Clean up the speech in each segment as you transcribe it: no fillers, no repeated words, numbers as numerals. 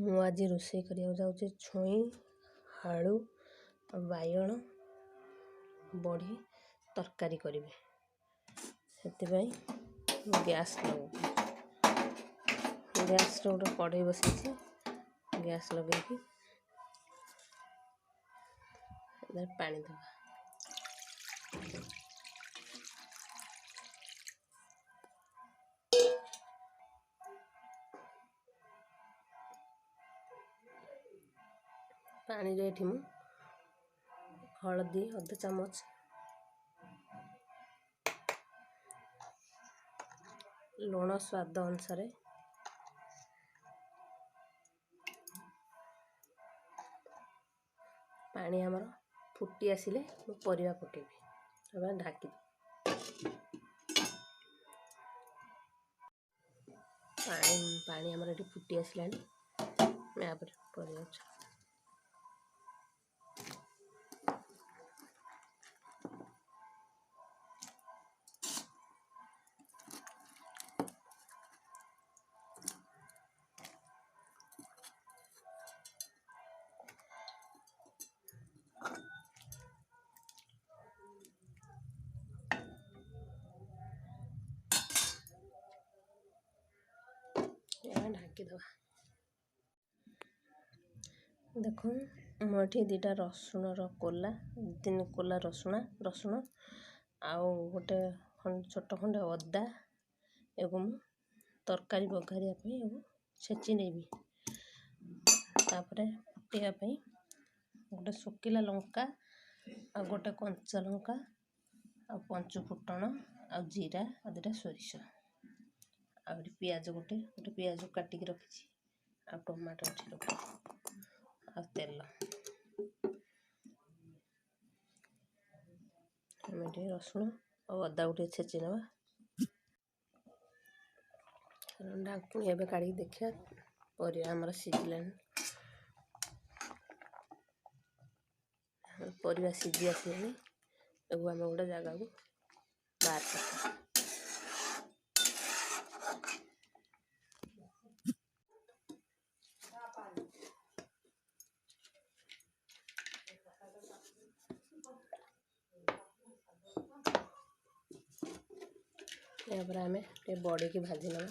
ମୁଁ ଆଜି ରୋଷେଇ କରିବାକୁ ଯାଉଛି ଛୁଇଁ ଆଳୁ ବାଇଗଣ ବଢ଼ି ତରକାରୀ କରିବି। ସେଥିପାଇଁ ମୁଁ ଗ୍ୟାସ୍ ଲଗାଉଛି। ଗ୍ୟାସ୍ରେ ଗୋଟେ କଢ଼େଇ ବସାଇଛି। ଗ୍ୟାସ୍ ଲଗାଇକି ପାଣି ଦେବା। ପାଣିରେ ଏଠି ମୁଁ ହଳଦୀ ଅଧ ଚାମଚ, ଲୁଣ ସ୍ୱାଦ ଅନୁସାରେ, ପାଣି ଆମର ଫୁଟି ଆସିଲେ ମୁଁ ପରିବା ପକେଇବି। ଏବେ ଢାକି ପାଣି ଆମର ଏଠି ଫୁଟି ଆସିଲାଣି। ଆମେ ଆପରେ ପରିବା ढाकीदेवा। देख मुझे दुटा रसुणर कोला, 3 कोला रसुण आउ गोटे छोट खंडे अदा एवं तरकारी बघारिया छेची नेबी। तापर फुटिया गोटे सुखिला लंका आ गोटे कंचा लंका आ पंचु फुटण आ जीरा आ 2टा सोरिष आ पियाज गोटे पियाज काटिकी रखी आ टमाटो रखी आ तेल रसुण और अदा गोटे छेची नवा। ढाकुणी एवं काढ़ी देखिए परिवा आमर सिझिलानी। परिवा सिझी आसलानी। एवं आम गोटे जगह को बाहर करते। आम बड़ी की भाजी नवा।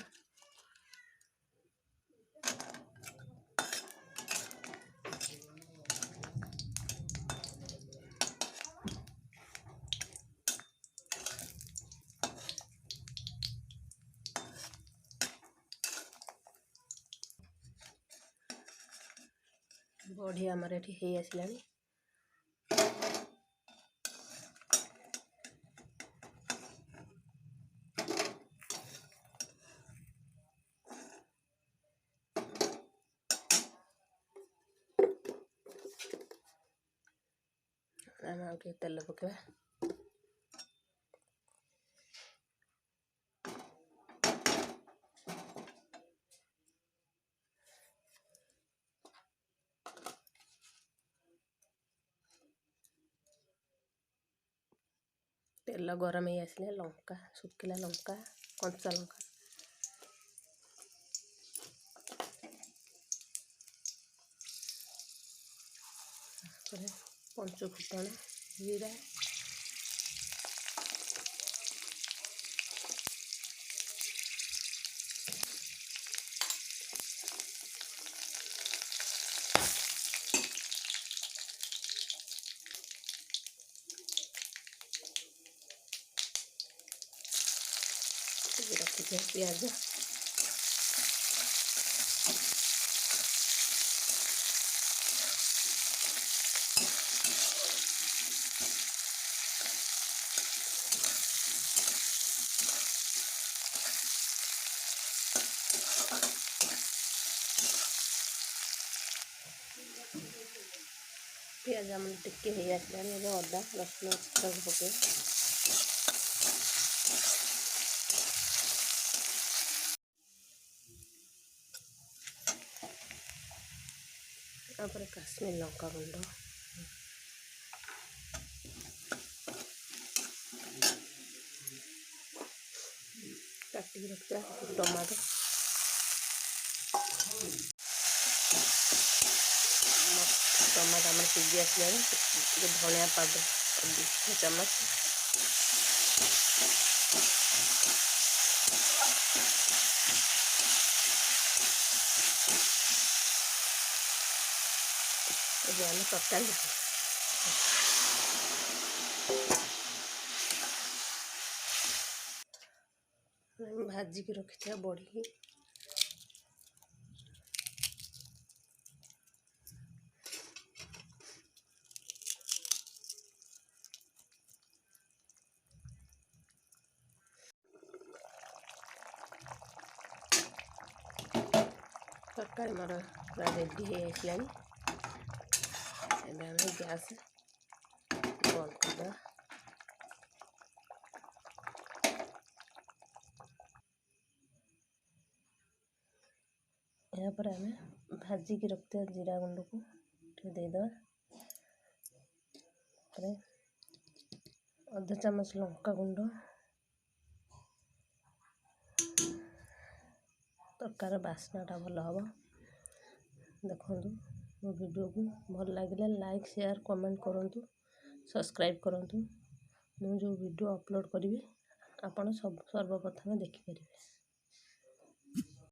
बड़ी आमर एठी हे आसलानी। आम आगे तेल पकेवा। तेल गरम ही आसले लंका सुखिला लंका कंचा लंका पंचु फुटण जीरा रखी प्याज पियाज आम टिके हो आसलानी। अदा रसुण सब पके तापर काश्मीर लंका गुंड काटिक रखा टमाटो टमाटो आम सिझी आसला धनिया पाउडर 2 चामच आम तरकारी भाजिकी रखी बड़ी तरकारी मोर पूरा रेडी हो गैस बंद करदे यापर आम भाजिकी रखते जीरा गुंड को देद अधा चामच लंका गुंड तरकार बास्नाटा भल हम देखु मो वीडियो को भल लगे लाइक शेयर कमेंट करूँ सब्सक्राइब करूँ मु जो वीडियो अपलोड करी आपण सब सर्वप्रथम देखिपारे।